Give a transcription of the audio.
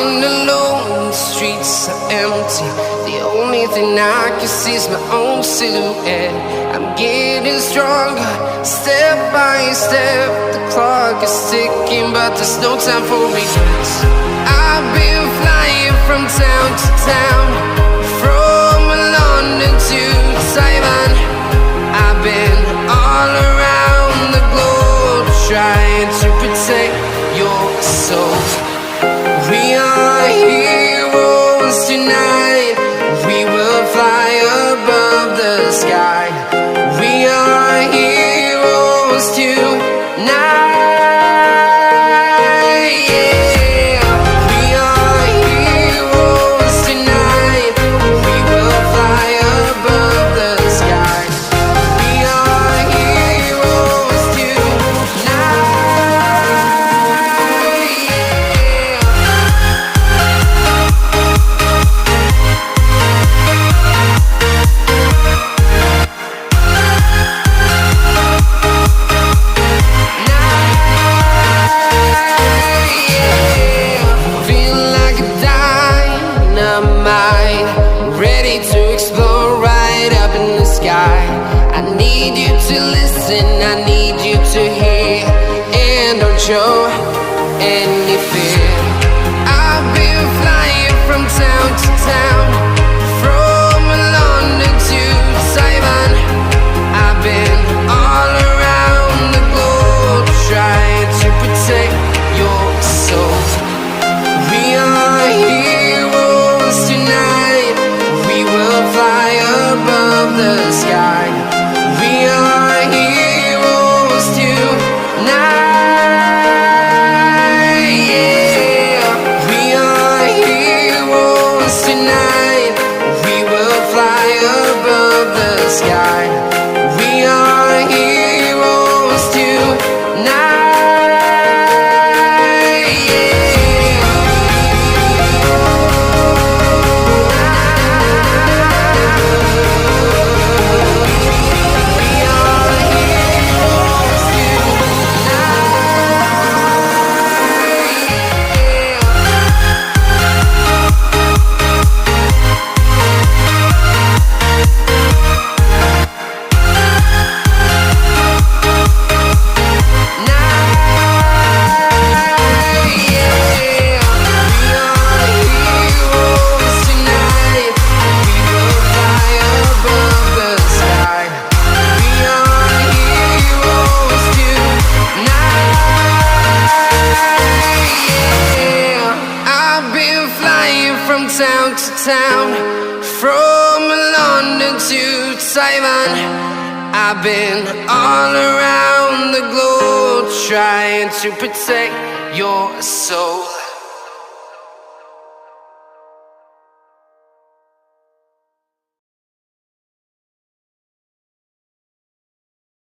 Walking alone, the streets are empty. The only thing I can see is my own silhouette. I'm getting stronger, step by step. The clock is ticking, but there's no time for regrets. I've been flying from town to town, from London to Taiwan. I've been all around the globe, trying to protect your soul. We are heroes tonight. We will fly above the sky. We are heroes tonight. Yeah. We are heroes tonight. We will fly above the sky. We are heroes tonight. Ready to explore right up in the sky. I need you to listen, I need you to hear, and don't show any fear. I've been flying from town to town, from London to Taiwan. I've been all around the globe, trying to protect your soul. We are heroes tonight. We will fly above the sky. We are heroes tonight. Yeah. We are heroes tonight. We will fly above the sky. We are heroes tonight. From town to town, from London to Taiwan. I've been all around the globe, trying to protect your soul.